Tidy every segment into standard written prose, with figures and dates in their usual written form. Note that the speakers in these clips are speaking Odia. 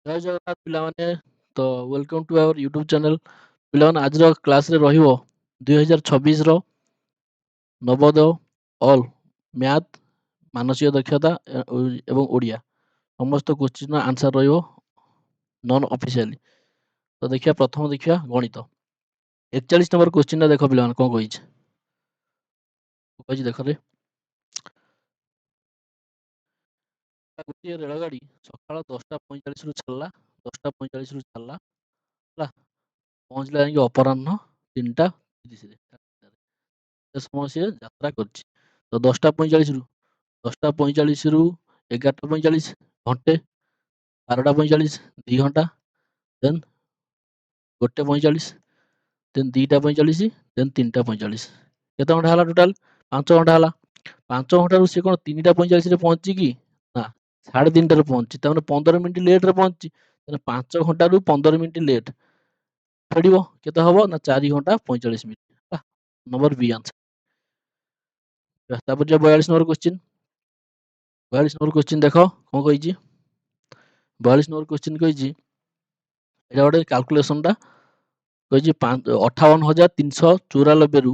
ଜୟ ଜଗନ୍ନାଥ ପିଲାମାନେ। ତ welcome to our YouTube channel. ପିଲାମାନେ ଆଜିର କ୍ଲାସରେ ରହିବ 2026ର ନବୋଦୟ ଅଲ୍ ମ୍ୟାଥ, ମାନସିକ ଦକ୍ଷତା ଏବଂ ଓଡ଼ିଆ ସମସ୍ତ କୋଶ୍ଚିନ୍ର ଆନ୍ସର ରହିବ ନନ୍ ଅଫିସିଆଲି। ତ ଦେଖିବା, ପ୍ରଥମ ଦେଖିବା ଗଣିତ 41 ନମ୍ବର କୋଶ୍ଚିନ୍ଟା ଦେଖ ପିଲାମାନେ କ'ଣ କହିଛି। ଦେଖରେ, ଗୋଟିଏ ରେଳଗାଡ଼ି ସକାଳ 10ଟା 45ରୁ ଛାଡ଼ିଲା, 10ଟା 45ରୁ ଛାଡ଼ିଲା, ହେଲା, ପହଞ୍ଚିଲା ଯାଇକି ଅପରାହ୍ନ 3ଟା 30ରେ। ସେ ସମୟ ସିଏ ଯାତ୍ରା କରିଛି। ତ 10ଟା 45ରୁ 11ଟା 45 ଘଣ୍ଟେ, 12ଟା 45 2 ଘଣ୍ଟା, ଦେନ୍ 1ଟା 45, ଦେନ୍ 2ଟା 45, ଦେନ୍ 3ଟା 45। କେତେ ଘଣ୍ଟା ହେଲା ଟୋଟାଲ? 5 ଘଣ୍ଟା ହେଲା। 5 ଘଣ୍ଟାରୁ ସେ କ'ଣ 3ଟା 45ରେ ପହଞ୍ଚିଛି କି? ନା, 3:30ଟାରେ ପହଞ୍ଚିଛି। ତାମାନେ 15 ମିନିଟ୍ ଲେଟ୍ରେ ପହଞ୍ଚିଛି। ତାହେଲେ 5 ଘଣ୍ଟାରୁ 15 ମିନିଟ୍ ଲେଟ୍ ଫେରିବ କେତେ ହବ? ନା 4 ଘଣ୍ଟା 45 ମିନିଟ୍। ହେଲା, ନମ୍ବର ବି ଆନ୍ସର। ତାପରେ 42 ନମ୍ବର କୋଶ୍ଚିନ୍। 42 ନମ୍ବର କୋଶ୍ଚିନ୍ ଦେଖ କ'ଣ କହିଛି। 42 ନମ୍ବର କୋଶ୍ଚିନ୍ କହିଛି, ଏଇଟା ଗୋଟେ କାଲକୁଲେସନଟା କହିଛି 58,394ରୁ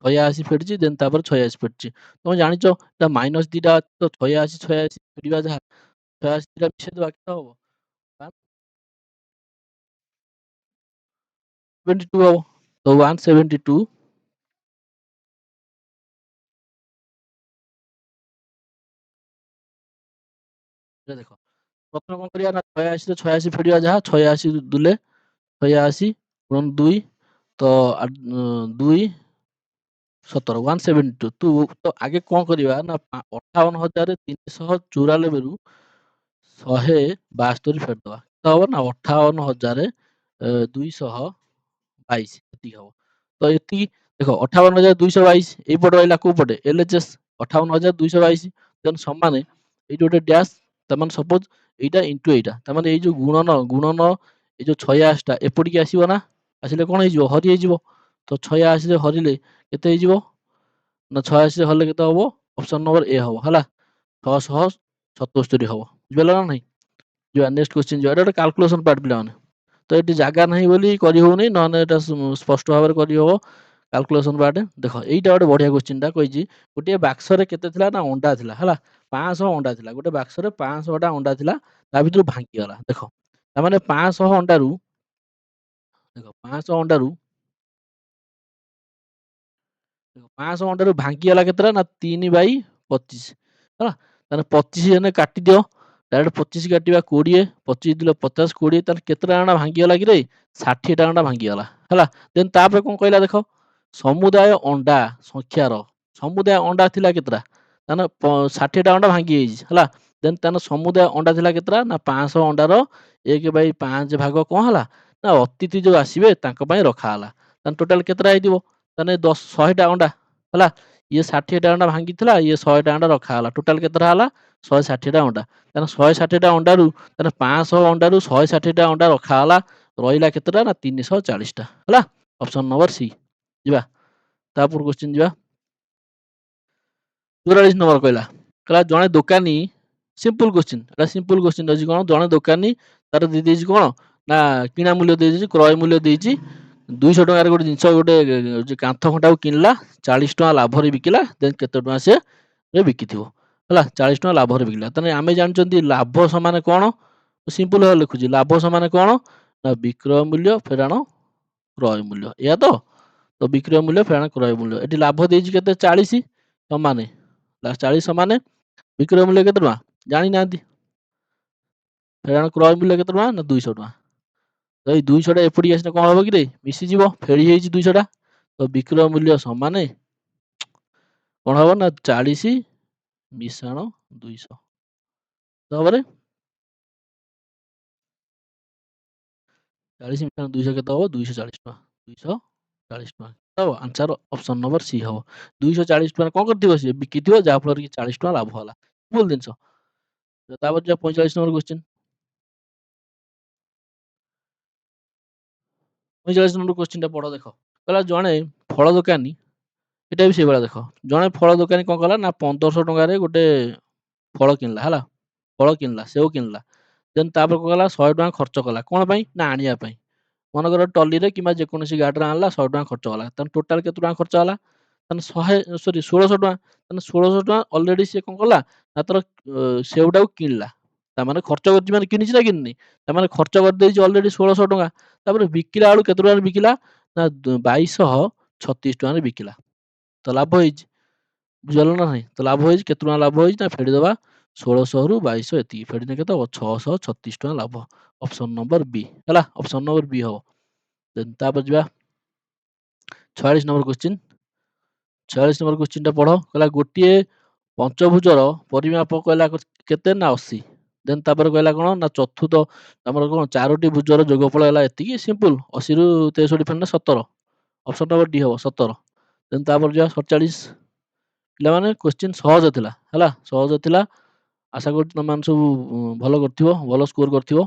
86 ଫେରିଛି, ଦେନ୍ ତାପରେ 86 ଫେରିଛି। ତମେ ଜାଣିଛ ଏଟା -2ଟା ତ 86 ଫେରିବା ଯାହା 86ଟା ମିଶେଇଦେବା କେତେ ହବ? 172 ହବ। ତ 172 ଦେଖ, ପ୍ରଥମେ କ'ଣ କରିବା ନା 86ରେ 86 ଫେରିବା ଯାହା 86 ଦୁଲେ 86 ଗୁଣନ 2, ତ 2 17 172। ତ ଆଗେ କ'ଣ କରିବା ନା 58,394ରୁ 172 ଫେରିଦବା। କେତେ ହବ ନା 58,222 ଏତିକି ହବ। ତ ଏତିକି ଦେଖ, 58,222 ଏଇପଟେ ରହିଲା କୋଉ ପଟେ? LHS 58,222, ଦେନ୍ ସମାନେ ଏଇଠି ଗୋଟେ ଡ୍ୟାସ୍, ତାମାନେ ସପୋଜ ଏଇଟା ଇଣ୍ଟୁ ଏଇଟା, ତାମାନେ ଏଇ ଯୋଉ ଗୁଣନ ଏଇ ଯୋଉ 86ଟା ଏପଟିକି ଆସିବ ନା, ଆସିଲେ କ'ଣ ହେଇଯିବ? ହରି ହେଇଯିବ। ତ 86ରେ ହରିଲେ କେତେ ହେଇଯିବ? ନା 86ରେ ହରିଲେ କେତେ ହବ? ଅପସନ ନମ୍ବର ଏ ହବ। ହେଲା, 677 ହବ। ବୁଝିପାରିଲ ନା ନାହିଁ? ଯିବା ନେକ୍ସଟ କ୍ୱେଶ୍ଚିନ୍ ଯିବା। ଏଟା ଗୋଟେ କାଲକୁଲେସନ ପାର୍ଟ ପିଲାମାନେ। ତ ଏଠି ଜାଗା ନାହିଁ ବୋଲି କରି ହଉନି, ନହେଲେ ଏଟା ସ୍ପଷ୍ଟ ଭାବରେ କରିହବ। କାଲକୁଲେସନ ପାର୍ଟ ଦେଖ, ଏଇଟା ଗୋଟେ ବଢିଆ କ୍ୱେଶ୍ଚିନ୍ଟା କହିଛି। ଗୋଟିଏ ବାକ୍ସରେ କେତେ ଥିଲା ନା ଅଣ୍ଡା ଥିଲା। ହେଲା, 500 ଅଣ୍ଡା ଥିଲା। ଗୋଟେ ବାକ୍ସରେ 500ଟା ଅଣ୍ଡା ଥିଲା, ତା ଭିତରୁ ଭାଙ୍ଗିଗଲା। ଦେଖ, ତାମାନେ 500 ଅଣ୍ଡାରୁ ଦେଖ 500 ଅଣ୍ଡାରୁ 500 ଅଣ୍ଡାରୁ ଭାଙ୍ଗିଗଲା କେତେଟା ନା 3/25। ହେଲା, ତାହେଲେ 25 ଏନେ କାଟିଦିଅ। ଡାଇରେକ୍ଟ 25 କାଟିବା 20, 25 ଦିଲେ 50, 20, ତାହେଲେ କେତେଟା ଅଣ୍ଡା ଭାଙ୍ଗିଗଲା କି ରେ? 60ଟା ଅଣ୍ଡା ଭାଙ୍ଗିଗଲା। ହେଲା, ଦେନ୍ ତାପରେ କ'ଣ କହିଲା ଦେଖ, ସମୁଦାୟ ଅଣ୍ଡା ସଂଖ୍ୟାର, ସମୁଦାୟ ଅଣ୍ଡା ଥିଲା କେତେଟା? ତାହେଲେ 60ଟା ଅଣ୍ଡା ଭାଙ୍ଗି ଯାଇଛି। ହେଲା, ଦେନ୍ ତାହେଲେ ସମୁଦାୟ ଅଣ୍ଡା ଥିଲା କେତେଟା? ନା 500 ଅଣ୍ଡାର 1/5 ଭାଗ କ'ଣ ହେଲା? ନା ଅତିଥି ଯୋଉ ଆସିବେ ତାଙ୍କ ପାଇଁ ରଖା ହେଲା। ତାହେଲେ ଟୋଟାଲ କେତେଟା ହେଇଥିବ? ତାହେଲେ 100ଟା ଅଣ୍ଡା। ହେଲା, ଇଏ 60ଟା ଅଣ୍ଡା ଭାଙ୍ଗିଥିଲା, ଇଏ 100ଟା ଅଣ୍ଡା ରଖା ହେଲା। ଟୋଟାଲ କେତେଟା ହେଲା? 160ଟା ଅଣ୍ଡା। ତାହେଲେ 160ଟା ଅଣ୍ଡାରୁ, ତାହେଲେ 500 ଅଣ୍ଡାରୁ 160ଟା ଅଣ୍ଡା ରଖା ହେଲା, ରହିଲା କେତେଟା? ନା 340ଟା। ହେଲା, ଅପସନ ନମ୍ବର ସି। ଯିବା ତାପରେ କ୍ୱେଶ୍ଚିନ୍ ଯିବା। 44 ନମ୍ବର କହିଲା ଜଣେ ଦୋକାନୀ, ସିମ୍ପଲ କ୍ୱେଶ୍ଚିନ୍, ଏଟା ସିମ୍ପଲ କ୍ୱେଶ୍ଚିନ୍ ଅଛି। କ'ଣ? ଜଣେ ଦୋକାନୀ ତାର ଦେଇଛି କ'ଣ ନା କିଣା ମୂଲ୍ୟ ଦେଇଛି, କ୍ରୟ ମୂଲ୍ୟ ଦେଇଛି 200 ଟଙ୍କାରେ ଗୋଟେ ଜିନିଷ, ଗୋଟେ କାନ୍ଥ ଘଣ୍ଟାକୁ କିଣିଲା, 40 ଟଙ୍କା ଲାଭରେ ବିକିଲା, ଦେନ୍ କେତେ ଟଙ୍କା ସେ ବିକିଥିବ? ହେଲା, 40 ଟଙ୍କା ଲାଭରେ ବିକିଲା। ତାହେଲେ ଆମେ ଜାଣିଛନ୍ତି ଲାଭ ସମାନେ କ'ଣ? ସିମ୍ପଲ ଭାବରେ ଲେଖୁଛି, ଲାଭ ସମାନେ କ'ଣ ନା ବିକ୍ରୟ ମୂଲ୍ୟ ଫେରାଣ କ୍ରୟ ମୂଲ୍ୟ। ଏଇଆ ତ ବିକ୍ରୟ ମୂଲ୍ୟ ଫେରାଣ କ୍ରୟ ମୂଲ୍ୟ। ଏଠି ଲାଭ ଦେଇଛି କେତେ? 40 ସମାନେ 40 ସମାନେ ବିକ୍ରୟ ମୂଲ୍ୟ କେତେ ଟଙ୍କା? ଜାଣିନାହାନ୍ତି। ଫେରାଣ କ୍ରୟ ମୂଲ୍ୟ କେତେ ଟଙ୍କା? ନା 200 ଟଙ୍କା। ତ ଏଇ 200ଟା ଏପଟିକି ଆସିଲେ କ'ଣ ହବ କି ରେ? ମିଶିଯିବ, ଫେରି ହେଇଛି 200ଟା। ତ ବିକ୍ରୟ ମୂଲ୍ୟ ସମାନେ କ'ଣ ହବ? ନା 40 ମିଶାଣ 200। ତାପରେ 40 ମିଶାଣ 200 କେତେ ହବ? 240 ଟଙ୍କା। 240 ଟଙ୍କା ହବ ଆନ୍ସର, ଅପସନ ନମ୍ବର ସି ହବ। 240 ଟଙ୍କା କ'ଣ କରିଥିବ? ସିଏ ବିକିଥିବ, ଯାହା ଫଳରେ କି 40 ଟଙ୍କା ଲାଭ ହେଲା। ଭୁଲ ଜିନିଷ। ତାପରେ ଯିବା 45 ନମ୍ବର କ୍ୱେଶ୍ଚିନ୍। 45 ନମ୍ବର କ୍ୱେଶ୍ଚିନ୍ଟା ପଢ ଦେଖ। କହିଲା ଜଣେ ଫଳ ଦୋକାନୀ, ଏଟା ବି ସେଇଭଳିଆ ଦେଖ, ଜଣେ ଫଳ ଦୋକାନୀ କ'ଣ କଲା ନା 1500 ଟଙ୍କାରେ ଗୋଟେ ଫଳ କିଣିଲା। ହେଲା, ଫଳ କିଣିଲା, ସେଓ କିଣିଲା। ଦେନ୍ ତାପରେ କଣ କଲା 100 ଟଙ୍କା ଖର୍ଚ୍ଚ କଲା। କଣ ପାଇଁ? ନା ଆଣିବା ପାଇଁ। ମନେକର ଟଲିରେ କିମ୍ବା ଯେକୌଣସି ଗାଡ଼ିରେ ଆଣିଲା 100 ଟଙ୍କା ଖର୍ଚ୍ଚ କଲା। ତାହେଲେ ଟୋଟାଲ କେତେ ଟଙ୍କା ଖର୍ଚ୍ଚ ହେଲା? ତାହେଲେ 1600 ଟଙ୍କା। ତାହେଲେ 1600 ଟଙ୍କା ଅଲରେଡି ସିଏ କଣ କଲା? ନା ତାର ସେଉଟାକୁ କିଣିଲା। ତାମାନେ ଖର୍ଚ୍ଚ କରିଛି ମାନେ କିଣିଛି ନା କିଣିନି? ତାମାନେ ଖର୍ଚ୍ଚ କରିଦେଇଛି ଅଲରେଡି 1600 ଟଙ୍କା। ତାପରେ ବିକିଲା ବେଳକୁ କେତେ ଟଙ୍କାରେ ବିକିଲା? ନା 2236 ଟଙ୍କାରେ ବିକିଲା। ତ ଲାଭ ହେଇଛି। ବୁଝିପାରିଲ ନା ନାହିଁ? ତ ଲାଭ ହେଇଛି। କେତେ ଟଙ୍କା ଲାଭ ହେଇଛି? ନା ଫେଡ଼ିଦବା 1600 ରୁ 2200 ଏତିକି। ଫେଡ଼ିଲେ କେତେ ହବ? 636 ଟଙ୍କା ଲାଭ। ଅପସନ ନମ୍ବର ବି ହେଲା। ଅପସନ ନମ୍ବର ବି ହବ। ଦେନ୍ ତାପରେ ଯିବା 46 ନମ୍ବର କ୍ୱେଶ୍ଚିନ୍। 46 ନମ୍ବର କ୍ୱେଶ୍ଚିନ୍ ଟା ପଢ। କହିଲା ଗୋଟିଏ ପଞ୍ଚଭୁଜର ପରିମାପ କହିଲା କେତେ? ନା 80। ଦେନ୍ ତାପରେ କହିଲା କଣ? ନା ଚତୁର୍ଥ ଆମର କଣ 4ଟି ଭୁଜର ଯୋଗଫଳ ହେଲା ଏତିକି। ସିମ୍ପଲ। 80 ରୁ 63 ଫେଣିଲେ 17। ଅପସନ ନମ୍ବର ଡି ହବ 17। ଦେନ୍ ତାପରେ ଯିବା 47। ପିଲାମାନେ କ୍ୱେଶ୍ଚିନ୍ ସହଜ ଥିଲା ହେଲା। ସହଜ ଥିଲା। ଆଶା କରୁଛି ତମେମାନେ ସବୁ ଭଲ କରିଥିବ, ଭଲ ସ୍କୋର କରିଥିବ।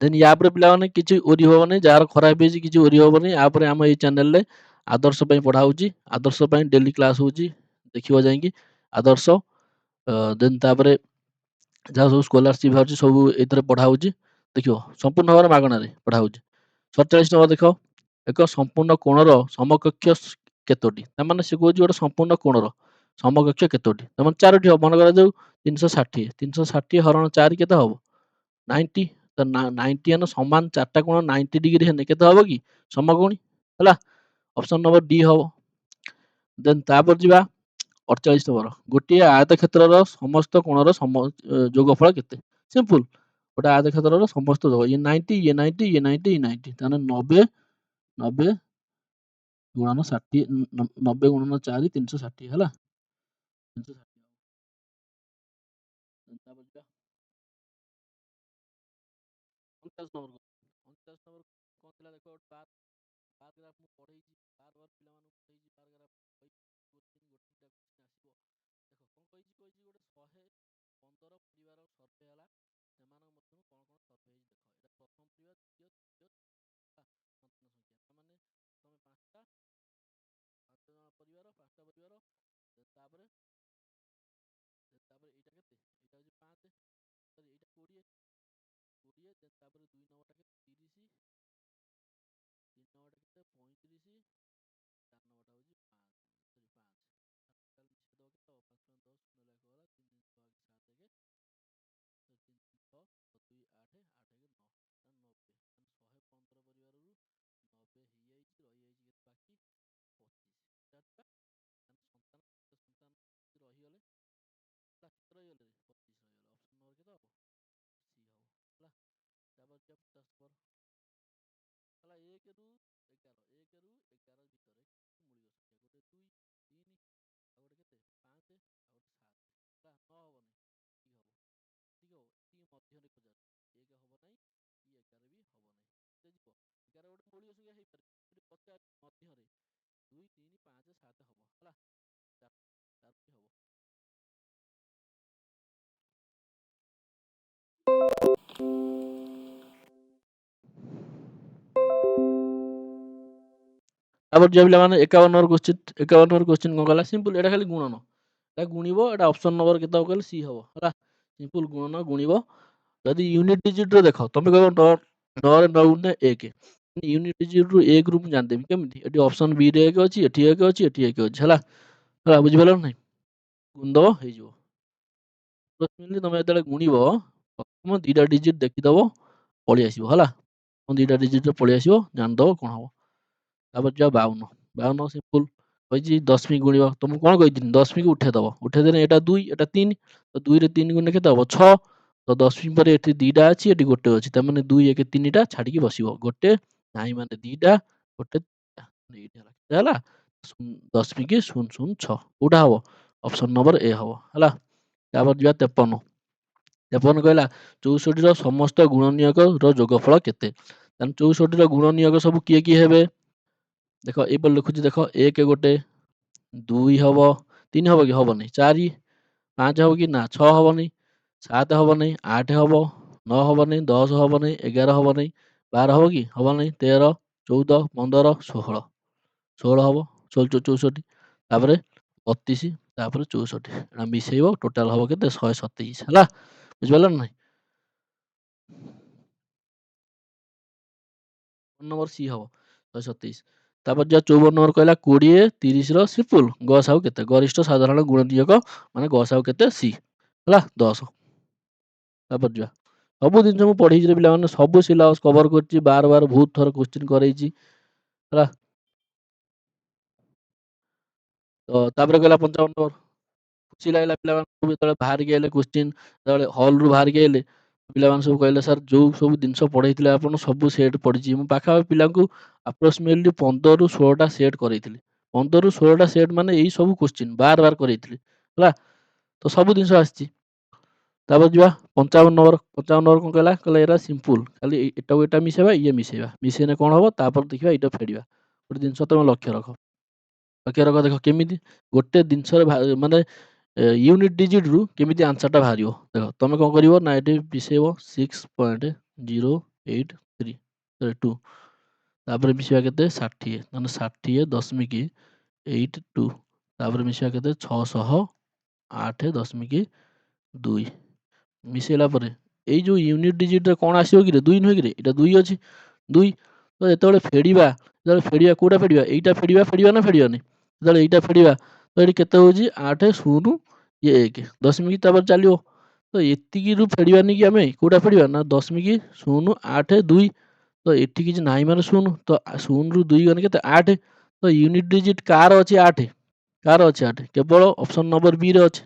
ଦେନ୍ ୟା ପରେ ପିଲାମାନେ କିଛି ଓରି ହବନି। ଯାହାର ଖରାପ ହେଇଛି କିଛି ଓରି ହବନି। ୟା ପରେ ଆମ ଏଇ ଚ୍ୟାନେଲରେ ଆଦର୍ଶ ପାଇଁ ପଢା ହଉଛି। ଆଦର୍ଶ ପାଇଁ ଡେଲି କ୍ଲାସ ହଉଛି। ଦେଖିବ ଯାଇକି ଆଦର୍ଶ। ଦେନ୍ ତାପରେ ଯାହା ସବୁ ସ୍କଲାରସିପ୍ ବାହାରୁଛି ସବୁ ଏଇଥିରେ ପଢା ହଉଛି। ଦେଖିବ ସମ୍ପୂର୍ଣ୍ଣ ଭାବରେ ମାଗଣାରେ ପଢା ହଉଛି। 47 ନମ୍ବର ଦେଖ। ଏକ ସମ୍ପୂର୍ଣ୍ଣ କୋଣର ସମକକ୍ଷ କେତୋଟି? ତାମାନେ ସେ କହୁଛି ଗୋଟେ ସମ୍ପୂର୍ଣ୍ଣ କୋଣର ସମକକ୍ଷ କେତୋଟି? ତାମାନେ 4ଟି ହବ। ମନେ କରାଯାଉ 360। 360 ହରଣ 4 କେତେ ହବ? 90। ତ 90 ହେନେ ସମାନ 4ଟା କୋଣ 90 ଡିଗ୍ରୀ ହେନେ କେତେ ହବ କି? ସମକୋଣୀ ହେଲା। ଅପସନ ନମ୍ବର ଡି ହବ। ଦେନ୍ ତାପରେ ଯିବା 48 ନମ୍ବର। ଗୋଟିଏ ଆୟତକ୍ଷେତ୍ରର ସମସ୍ତ କୋଣର ଯୋଗଫଳ କେତେ? ସିମ୍ପଲ। ଗୋଟେ ଆୟତକ୍ଷେତ୍ରର ସମସ୍ତ ଯୋଗ ଇଏ 90 ଇଏ 90 ଇଏ 90 ଇଏ 90 ତାହେଲେ 90 ଗୁଣନ 60 90 ଗୁଣନ 4 360 ହେଲା। 360 ତାପରେ ଯିବା 49 ନମ୍ବର। 49 ନମ୍ବର କଣ ଥିଲା ଦେଖ। ଗୋଟେ ପାରାଗ୍ରାଫ ମୁଁ ପଢେଇଛି। ବାର ପିଲାମାନଙ୍କୁ ପଢେଇଛି ପାରାଗ୍ରାଫ କହିଛି। ଗୋଟେ ଆସିବ। ଦେଖ କଣ କହିଛି? କହିଛି ଗୋଟେ 115 ପରିବାର ସର୍ଭେ ହେଲା। ସେମାନଙ୍କ ମଧ୍ୟରୁ କଣ କଣ ସର୍ଭେ ହେଇଛି ଦେଖ। ଏଇଟା ପ୍ରଥମ ପରିବାର, ଦ୍ୱିତୀୟ, ତୃତୀୟ ସନ୍ତାନ ସଂଖ୍ୟା। ମାନେ ତମେ 5ଟା ଜଣ ପରିବାର, 5ଟା ପରିବାର। ତାପରେ ଏଇଟା କେତେ? ଏଇଟା ହଉଛି 5। ଏଇଟା 20। ଦେନ୍ ତାପରେ 2 ନମ୍ବରଟା କେତେ? 30। 3 ନମ୍ବରଟା କେତେ? 35। 4 ନମ୍ବରଟା ହଉଛି 5। ଟୋଟାଲ ମିଶେଇଦବ କେତେ ହବ? 5 10 ନହେଲେ ଗଲା 3 3 6 7 1 3 6 2 8 8 1 9 90। 115 ପରିବାରରୁ 90 ହେଇଯାଇଛି। ରହିଯାଇଛି କେତେ ବାକି? 25। ସନ୍ତାନ ରହିଗଲେ ହେଲା। କେତେ ରହିଗଲେ? 25 ରହିଗଲେ। ଅପସନ ନମ୍ବର କେତେ ହବ? ସି ହବ ହେଲା। ତାପରେ 50 ନମ୍ବର ହେଲା। 1 ରୁ 11 ଭିତରେ ମୂଳିକ ସଂଖ୍ୟା ଗୋଟେ 2 3 ଆଉ ଗୋଟେ କେତେ? 5 ଆଉ ଗୋଟେ 7 ହେଲା। 9 ହବନି। ଠିକ ହବ। ଠିକ ହବ। ଏତିକି ମଧ୍ୟରେ ଖୋଜା। 1 ହବ ନାହିଁ କି 11 ବି ହବ ନାହିଁ। ଯିବ 11 ଗୋଟେ ମୂଳିକ ସଂଖ୍ୟା ହେଇପାରେ। ପଚାର ମଧ୍ୟରେ 2 3 5 7 ହବ ହେଲା। 4 ହବ। ତାପରେ ଯିବା ପିଲାମାନେ 51 ନମ୍ବର କ୍ୱେଶ୍ଚିନ୍। 51 ନମ୍ବର କ୍ୱେଶ୍ଚିନ୍ କଣ କଲା? ସିମ୍ପଲ। ଏଇଟା ଖାଲି ଗୁଣନ। ଏଟା ଗୁଣିବ। ଏଟା ଅପସନ ନମ୍ବର କେତେ ହବ କହିଲେ? ସି ହବ ହେଲା। ସିମ୍ପଲ ଗୁଣନ ଗୁଣିବ। ଯଦି ୟୁନିଟ୍ ଡିଜିଟ୍ ରେ ଦେଖ, ତମେ କହିବ 9 ରେ 9 ଗୁଣିଲେ 1। ୟୁନିଟ୍ ଡିଜିଟ୍ ରୁ 1 ରୁ ମୁଁ ଜାଣିଦେବି କେମିତି? ଏଠି ଅପସନ ବି ରେ 1 ଅଛି, ଏଠି 1 ଅଛି, ଏଠି 1 ଅଛି ହେଲା। ହେଲା ବୁଝିପାରିଲ ନା ନାହିଁ? ଗୁଣିଦବ ହେଇଯିବ। ତମେ ଯେତେବେଳେ ଗୁଣିବ ପ୍ରଥମ 2ଟା ଡିଜିଟ୍ ଦେଖିଦବ, ପଳେଇ ଆସିବ ହେଲା। 2ଟା ଡିଜିଟ୍ ରେ ପଳେଇ ଆସିବ, ଜାଣିଦବ କଣ ହବ। ତାପରେ ଯିବା 52। 52 ସିମ୍ପଲ। କହିଛି ଦଶମିକ ଗୁଣିବ। ତମକୁ କଣ କହିଥିଲି? ଦଶମିକ ଉଠେଇଦବ। ଉଠେଇଦେଲେ ଏଟା 2 ଏଟା 3। ତ 2 ରେ 3 ଗୁଣିଲେ କେତେ ହବ? 6। ତ ଦଶମିକ ପରେ ଏଠି 2ଟା ଅଛି, ଏଠି ଗୋଟେ ଅଛି। ତା ମାନେ 2 1 3ଟା ଛାଡିକି ବସିବ। ଗୋଟେ ନାହିଁ ମାନେ 2ଟା, ଗୋଟେ 2ଟା ହେଲା। ଦଶମିକ 006 କୋଉଟା ହବ? ଅପସନ ନମ୍ବର ଏ ହବ ହେଲା। ତାପରେ ଯିବା 53। 53 କହିଲା 64 ର ସମସ୍ତ ଗୁଣନୀୟକ ର ଯୋଗଫଳ କେତେ? ତାହେଲେ 64 ର ଗୁଣନୀୟକ ସବୁ କିଏ କିଏ ହେବେ? ଦେଖ ଏଇପରି ଲେଖୁଛି ଦେଖ। 1 ଗୋଟେ, 2 ହବ, 3 ହବ କି? ହବନି। 4 5 ହବ କି? ନା। 6 ହବନି। 7 ହବନି। 8 ହବ। 9 ହବନି। 10 ହବନି। 11 ହବନି। 12 ହବ କି? ହବନି। 13 14 15 16 16 ହବ। 16 64 ତାପରେ 32 ତାପରେ 64 ଏଟା ମିଶେଇବ। ଟୋଟାଲ ହବ କେତେ? 127 ହେଲା। ବୁଝିପାରିଲ ନା ନାଇଁ? 1 ନମ୍ବର ସି ହବ 127। ତାପରେ ଯାହା 54 ନମ୍ବର କହିଲା 20 30 ର ସିମ୍ପୁଲ ଗସାଉ କେତେ? ଗରିଷ୍ଠ ସାଧାରଣ ଗୁଣନୀୟକ ମାନେ ଗସାଉ କେତେ? ସି ହେଲା 10। ତାପରେ ଯିବା। ସବୁ ଜିନିଷ ମୁଁ ପଢେଇଛି ରେ ପିଲାମାନେ, ସବୁ ସିଲାବସ କଭର କରିଛି, ବାର ବହୁତ ଥର କ୍ୱେଶ୍ଚିନ୍ କରେଇଛି ହେଲା। ତ ତାପରେ କହିଲା 55 ନମ୍ବର, ଖୁସି ଲାଗିଲା ପିଲାମାନେ ସବୁ ଯେତେବେଳେ ବାହାରିକି ଆଇଲେ କ୍ୱେଶ୍ଚିନ୍, ଯେତେବେଳେ ହଲରୁ ବାହାରିକି ଆଇଲେ ପିଲାମାନେ ସବୁ କହିଲେ ସାର୍ ଯୋଉ ସବୁ ଜିନିଷ ପଢେଇଥିଲେ ଆପଣ ସବୁ ସେଟ୍ ପଢିଛି। ମୁଁ ପାଖାପାଖି ପିଲାଙ୍କୁ ଆପ୍ରୋକ୍ସିମେଟଲି 15ରୁ 16ଟା ସେଟ୍ କରେଇଥିଲି। 15ରୁ 16ଟା ସେଟ୍ ମାନେ ଏଇ ସବୁ କ୍ୱେଶ୍ଚିନ୍ ବାର କରେଇଥିଲି ହେଲା। ତ ସବୁ ଜିନିଷ ଆସିଛି। ତାପରେ ଯିବା 55 ନମ୍ବର। 55 ନମ୍ବର କଣ କହିଲା? କହିଲା ଏରା ସିମ୍ପୁଲ, ଖାଲି ଏଟାକୁ ଏଟା ମିଶେଇବା, ଇଏ ମିଶେଇବା, ମିଶେଇଲେ କଣ ହବ ତାପରେ ଦେଖିବା ଏଇଟା ଫେଡ଼ିବା। ଗୋଟେ ଜିନିଷ ତମେ ଲକ୍ଷ୍ୟ ରଖ। ଲକ୍ଷ୍ୟ ରଖ, ଦେଖ କେମିତି ଗୋଟେ ଜିନିଷରେ ମାନେ ୟୁନିଟ୍ ଡିଜିଟରୁ କେମିତି ଆନ୍ସରଟା ବାହାରିବ। ଦେଖ ତମେ କଣ କରିବ ନା ଏଠି ମିଶେଇବ 6.083 ତାପରେ ମିଶେଇବା କେତେ? 60, ମାନେ 60.82 ତାପରେ ମିଶେଇବା କେତେ? 608.2 ମିଶେଇଲା ପରେ ଏଇ ଯୋଉ ୟୁନିଟ୍ ଡିଜିଟରେ କଣ ଆସିବ କିରେ? 2 ନୁହେଁ କିରେ? ଏଇଟା 2 ଅଛି, 2। ତ ଯେତେବେଳେ ଫେଡ଼ିବା କୋଉଟା ଫେଡ଼ିବା? ଏଇଟା ଫେଡ଼ିବା ନା ଫେଡ଼ିବାନି? ଯେତେବେଳେ ଏଇଟା ଫେଡ଼ିବା ତ ଏଠି କେତେ ହଉଛି? 8 0 1 ଦଶମିକ ତାପରେ ଚାଲିବ। ତ ଏତିକିରୁ ଫେଡ଼ିବାନି କି ଆମେ? କୋଉଟା ଫେଡ଼ିବା? ନା 0.08 2। ତ ଏଠି କିଛି ନାହିଁ ମାନେ 0, ତ 0ରୁ 2 ଗଲେ କେତେ? 8। ତ ୟୁନିଟ୍ ଡିଜିଟ୍ କାର ଅଛି 8? କାର ଅଛି 8? କେବଳ ଅପସନ ନମ୍ବର ବି ରେ ଅଛି,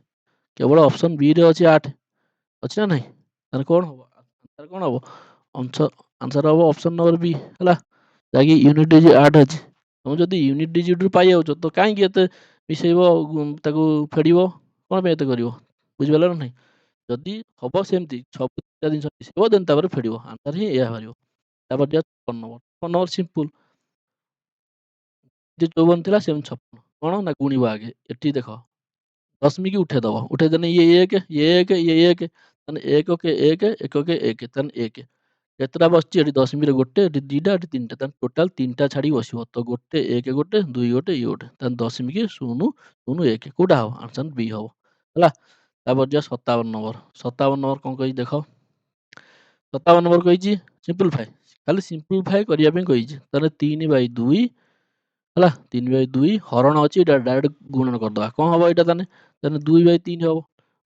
କେବଳ ଅପସନ ବି ରେ ଅଛି 8, ଅଛି ନା ନାହିଁ? ତାହେଲେ କଣ ହବ? ଆନ୍ସର କଣ ହବ? ଆନ୍ସର ହବ ଅପସନ ନମ୍ବର ବି ହେଲା, ଯାହାକି ୟୁନିଟ୍ ଡିଜିଟ୍ 8 ଅଛି। ତମେ ଯଦି ୟୁନିଟ୍ ଡିଜିଟରୁ ପାଇଯାଉଛ ତ କାହିଁକି ଏତେ ମିଶେଇବ, ତାକୁ ଫେଡ଼ିବ କଣ ପାଇଁ ଏତେ କରିବ? ବୁଝିପାରିଲ ନା ନାହିଁ? ଯଦି ହବ ସେମିତି ସବୁ ଜିନିଷ ମିଶେଇବ ଦେନ୍ ତାପରେ ଫେଡ଼ିବ, ଆନ୍ସର ହିଁ ଏଇଆ ବାହାରିବ। ତାପରେ ଯିବା 56 ନମ୍ବର। 56 ନମ୍ବର ସିମ୍ପୁଲ, ଯେ 54 ଥିଲା ସେମିତି 56। କଣ ନା ଗୁଣିବ ଆଗେ। ଏଠି ଦେଖ ଦଶମିକ ଉଠେଇଦବ, ଉଠେଇଦେଲେ ଇଏ 1 ଇଏ 1 ଇଏ 1, ତାହେଲେ 1 କେ 1 1 କେ 1 ତାହେଲେ 1 କେତେଟା ବସିଛି? ଏଠି ଦଶମିକରେ 1, ଏଠି 2ଟା, ଏଠି 3ଟା, ତାହେଲେ ଟୋଟାଲ 3ଟା ଛାଡ଼ିକି ବସିବ। ତ 1 1 1 2 1 ଇଏ 1, ତାହେଲେ ଦଶମିକ 0 0 1 କୋଉଟା ହବ? ଆନ୍ସର ବି ହବ ହେଲା। ତାପରେ ଯିବା 57 ନମ୍ବର। 57 ନମ୍ବର କଣ କହିଛି ଦେଖ? 57 ନମ୍ବର କହିଛି ସିମ୍ପଲିଫାଏ, ଖାଲି ସିମ୍ପଲିଫାଏ କରିବା ପାଇଁ କହିଛି। ତାହେଲେ 3/2 ହେଲା, 3/2 ହରଣ ଅଛି, ଏଇଟା ଡାଇରେକ୍ଟ ଗୁଣନ କରିଦବା। କଣ ହବ ଏଇଟା? ତାହେଲେ 2/3 ହବ,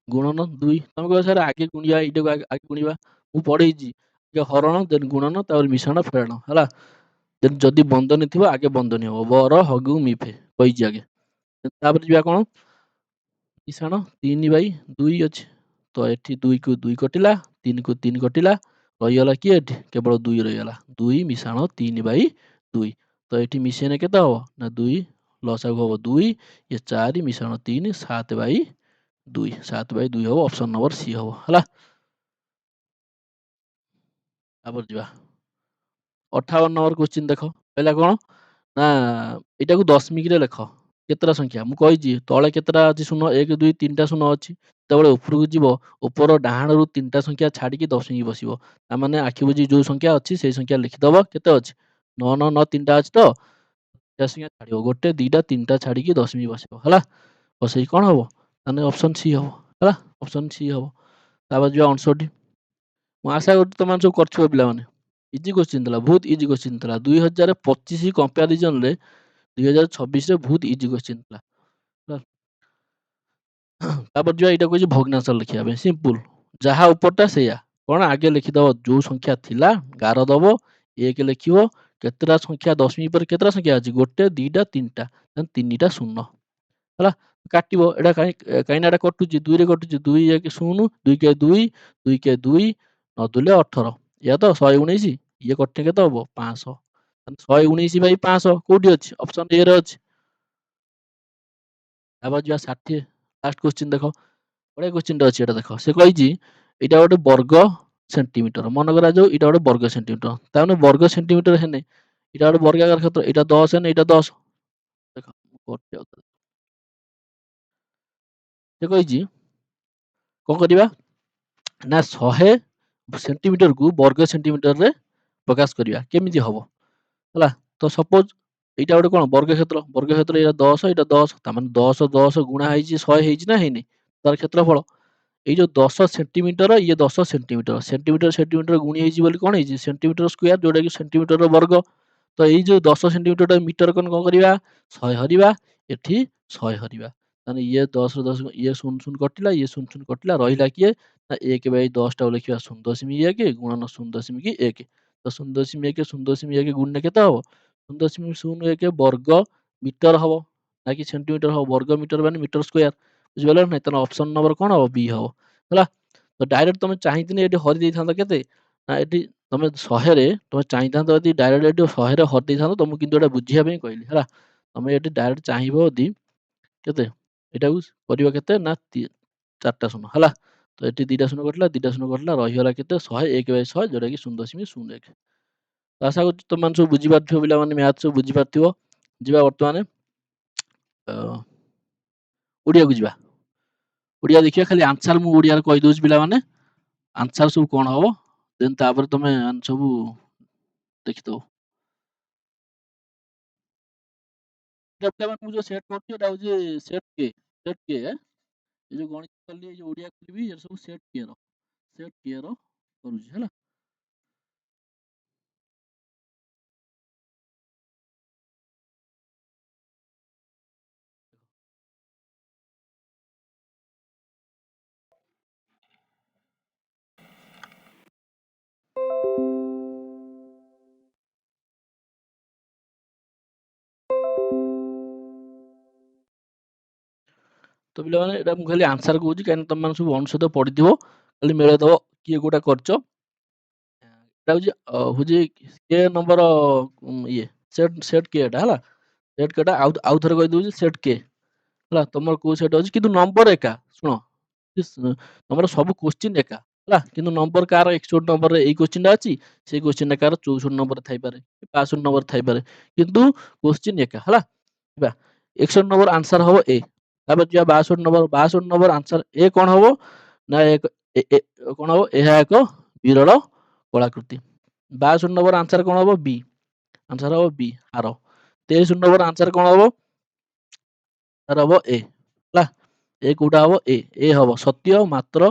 ଗୁଣନ 2। ତମେ କହିବ ସାର୍ ଆଗେ ଗୁଣିବା, ଏଇଟାକୁ ଆଗେ ଗୁଣିବା। ମୁଁ ପଢେଇଛି ଆଗେ ହରଣ ଦେନ୍ ଗୁଣନ ତାପରେ ମିଶ୍ରଣ ଫେଡାଣ ହେଲା। ଦେନ୍ ଯଦି ବନ୍ଦନୀ ଥିବ ଆଗେ ବନ୍ଦନୀ ହବ, ବର ହଗୁ ମିଫେ କହିଛି ଆଗେ। ତାପରେ ଯିବା କଣ? ମିଶାଣ 3/2 ଅଛି, ତ ଏଠି 2 କୁ 2 କଟିଲା, 3 କୁ 3 କଟିଲା, ରହିଗଲା କିଏ? ଏଠି କେବଳ 2 ରହିଗଲା। 2 ମିଶାଣ 3/2, ତ ଏଠି ମିଶେଇଲେ କେତେ ହବ? ନା 2 ଲସାଗୁ ହବ 2, ଇଏ 4 ମିଶାଣ 3 7/2, 7/2 ହବ, ଅପସନ ନମ୍ବର ସି ହବ ହେଲା। ତାପରେ ଯିବା 58 ନମ୍ବର କ୍ୱେଶ୍ଚିନ୍ ଦେଖ, କହିଲା କଣ ନା ଏଇଟାକୁ ଦଶମିକରେ ଲେଖ। କେତେଟା ସଂଖ୍ୟା? ମୁଁ କହିଛି ତଳେ କେତେଟା ଅଛି ଶୂନ? 1 2 3ଟା ଶୂନ ଅଛି। ଯେତେବେଳେ ଉପରକୁ ଯିବ, ଉପର ଡାହାଣରୁ 3ଟା ସଂଖ୍ୟା ଛାଡିକି ଦଶମିକ ବସିବ। ତାମାନେ ଆଖି ବୁଜି ଯୋଉ ସଂଖ୍ୟା ଅଛି ସେଇ ସଂଖ୍ୟା ଲିଖିଦବ। କେତେ ଅଛି? 9 9 9 3ଟା ଅଛି, ତ 3ଟା ସଂଖ୍ୟା ଛାଡିବ, 1 2ଟା 3ଟା ଛାଡିକି ଦଶମିକ ବସିବ ହେଲା। ବସେଇ କଣ ହବ? ତାହେଲେ ଅପସନ ସି ହବ ହେଲା, ଅପସନ ସି ହବ। ତାପରେ ଯିବା 59। ମୁଁ ଆଶା କରୁଛି ତମେ ସବୁ କରିଥିବ ପିଲାମାନେ। ଇଜି କ୍ୱେଶ୍ଚିନ୍ ଥିଲା, ବହୁତ ଇଜି କ୍ୱେଶ୍ଚିନ୍ ଥିଲା। 2025 କମ୍ପାରିଜନରେ 2026ରେ ବହୁତ ଇଜି କ୍ୱେଶ୍ଚିନ୍ ଥିଲା। ତାପରେ ଯିବା, ଏଇଟା କହିଛି ଭଗ୍ନାଂଶ ଲେଖିବା ପାଇଁ। ସିମ୍ପୁଲ, ଯାହା ଉପରଟା ସେଇଆ। କଣ? ଆଗେ ଲେଖିଦବ ଯୋଉ ସଂଖ୍ୟା ଥିଲା, ଗାର ଦବ, 1 ଲେଖିବ। କେତେଟା ସଂଖ୍ୟା ଦଶମିକ ପରେ କେତେଟା ସଂଖ୍ୟା ଅଛି? 1 2ଟା 3ଟା, 3ଟା ଶୂନ ହେଲା। କାଟିବ ଏଇଟା କାହିଁକି ନା ଏଟା କଟୁଛି, 2ରେ କଟୁଛି। 2 1 0, 2 କେ 2, 2 କେ 2 ନ ଦୁଲେ 18, ଏଇଆ ତ 119। ଇଏ କଟିଲେ କେତେ ହବ? 500। 119/500 କୋଉଠି ଅଛି? ଅପସନ ଏ ରେ ଅଛି। ତାପରେ ଯିବା 60। ଲାଷ୍ଟ କ୍ୱେଶ୍ଚିନ୍ ଦେଖ, ବଢିଆ କ୍ୱେଶ୍ଚିନ୍ ଟା ଅଛି ଏଟା ଦେଖ। ସେ କହିଛି ଏଇଟା ଗୋଟେ ବର୍ଗ ସେଣ୍ଟିମିଟର, ମନେ କରାଯାଉ ଏଇଟା ଗୋଟେ ବର୍ଗ ସେଣ୍ଟିମିଟର। ତାମାନେ ବର୍ଗ ସେଣ୍ଟିମିଟର ହେନେ ଏଇଟା ଗୋଟେ ବର୍ଗାକାର କ୍ଷେତ୍ର, ଏଇଟା 10 ହେନେ ଏଇଟା 10। ଦେଖ ସେ କହିଛି କଣ କରିବା ନା 100 ସେଣ୍ଟିମିଟରକୁ ବର୍ଗ ସେଣ୍ଟିମିଟରରେ ପ୍ରକାଶ କରିବା। କେମିତି ହବ ହେଲା? ତ ସପୋଜ ଏଇଟା ଗୋଟେ କଣ? ବର୍ଗକ୍ଷେତ୍ର, ବର୍ଗକ୍ଷେତ୍ର ଏଇଟା 10, ଏଇଟା 10, ତାମାନେ 10 10 ଗୁଣା ହେଇଛି 100 ହେଇଛି ନା ହେଇନି? ତାର କ୍ଷେତ୍ରଫଳ ଏଇ ଯୋଉ 10 ସେଣ୍ଟିମିଟର ଇଏ 10 ସେଣ୍ଟିମିଟର ସେଣ୍ଟିମିଟର ଗୁଣି ହେଇଛି ବୋଲି କଣ ହେଇଛି ସେଣ୍ଟିମିଟର ସ୍କୋୟାର ଯୋଉଟା କି ସେଣ୍ଟିମିଟରର ବର୍ଗ। ତ ଏଇ ଯୋଉ 10 ସେଣ୍ଟିମିଟରଟା ମିଟର କଣ କରିବା 100 ହରିବା ଏଠି 100 ହରିବା ତାହେଲେ ଇଏ 10 ରୁ 10 ଇଏ 0 କଟିଲା ଇଏ 0 କଟିଲା ରହିଲା କିଏ ନା 1/10 ଟାକୁ ଲେଖିବା 0.1 ଗୁଣନ 0.1 ତ 0.1 0.1 ଗୁଣିଲେ କେତେ ହବ 0.01 ବର୍ଗ ମିଟର ହବ ନା କି ସେଣ୍ଟିମିଟର ହବ ବର୍ଗ ମିଟର ମାନେ ମିଟର ସ୍କୋୟାର ବୁଝିପାରିଲ ନା ତାହେଲେ ଅପସନ ନମ୍ବର କଣ ହବ ବି ହବ ହେଲା। ତ ଡାଇରେକ୍ଟ ତମେ ଚାହିଁଥିଲେ ଏଠି ହରି ଦେଇଥାନ୍ତ କେତେ ନା ଏଠି ତମେ 100ରେ ତମେ ଚାହିଁଥାନ୍ତ ଯଦି ଡାଇରେକ୍ଟ ଏଠି 100ରେ ହରି ଦେଇଥାନ୍ତ ତମକୁ କିନ୍ତୁ ଏଟା ବୁଝିବା ପାଇଁ କହିଲି ହେଲା। ତମେ ଏଠି ଡାଇରେକ୍ଟ ଚାହିଁବ ଯଦି କେତେ ଏଟାକୁ କରିବ କେତେ ନା 4ଟା ଶୂନ ହେଲା। ତ ଏଠି 2ଟା ଶୂନ କଟିଲା ରହିଗଲା କେତେ 100 ଯୋଉଟା କି 0.01। ଆଶା କରୁଛି ତମମାନେ ସବୁ ବୁଝିପାରୁଥିବ ପିଲାମାନେ ମ୍ୟାଥ ସବୁ ବୁଝିପାରୁଥିବ। ଯିବା ବର୍ତ୍ତମାନ ଓଡ଼ିଆକୁ ଯିବା। ଓଡ଼ିଆ ଦେଖିବା ଖାଲି ଆନ୍ସର ମୁଁ ଓଡ଼ିଆରେ କହିଦଉଛି ପିଲାମାନେ ଆନ୍ସର ସବୁ କଣ ହବ ଦେନ୍ ତାପରେ ତମେ ସବୁ ଦେଖିଦବ। ଏଟା ପିଲାମାନେ ମୁଁ ଯୋଉ ସେଟ୍ କରୁଛି ଏଟା ହଉଛି ସେଟ୍ କେ ଏ ଯୋଉ ଗଣିତ କଲି ଏ ଯୋଉ ଓଡ଼ିଆ କରିବି ଏ ସବୁ ସେଟ୍ କେ ର କରୁଛି ହେଲା। ତ ପିଲାମାନେ ଏଟା ମୁଁ ଖାଲି ଆନ୍ସର କହୁଛି କାହିଁକି ତମମାନେ ସବୁ ଅନୁଚ୍ଛେଦ ପଢିଥିବ ଖାଲି ମିଳେଇଦବ କିଏ କୋଉଟା କରିଛ। ଏଟା ହଉଛି କେ ନମ୍ବର ଇଏ ସେଟ୍ କେ ଟା ହେଲା ସେଟ୍ କେ ଟା ଆଉ ଥରେ କହିଦଉଛି ସେଟ୍ କେ ହେଲା ତମର କୋଉ ସେଟ୍ ଅଛି କିନ୍ତୁ ନମ୍ବର ଏକା ଶୁଣ ତମର ସବୁ କୋଶ୍ଚିନ୍ ଏକା ହେଲା କିନ୍ତୁ ନମ୍ବର କାହାର 61 ନମ୍ବରରେ ଏଇ କୋଶ୍ଚିନ୍ ଟା ଅଛି ସେଇ କୋଶ୍ଚିନ୍ ଟା କାହାର 64 ନମ୍ବର ଥାଇପାରେ 65 ନମ୍ବର ଥାଇପାରେ କିନ୍ତୁ କୋଶ୍ଚିନ୍ ଏକା ହେଲା। ଯିବା 61 ନମ୍ବର ଆନ୍ସର ହବ ଏ ତାପରେ ଯିବା 62 ନମ୍ବର ଆନ୍ସର ଏ କଣ ହବ ନା କଣ ହବ ଏହା ଏକ ବିରଳ କଳାକୃତି। 62 ନମ୍ବର ଆନ୍ସର କଣ ହବ ବି ଆନ୍ସର ହବ ବି ହାର। 63 ନମ୍ବର ଆନ୍ସର କଣ ହବ ତାର ହବ ଏ ହେଲା ଏ କୋଉଟା ହବ ଏ ହବ ସତ୍ୟ ମାତ୍ର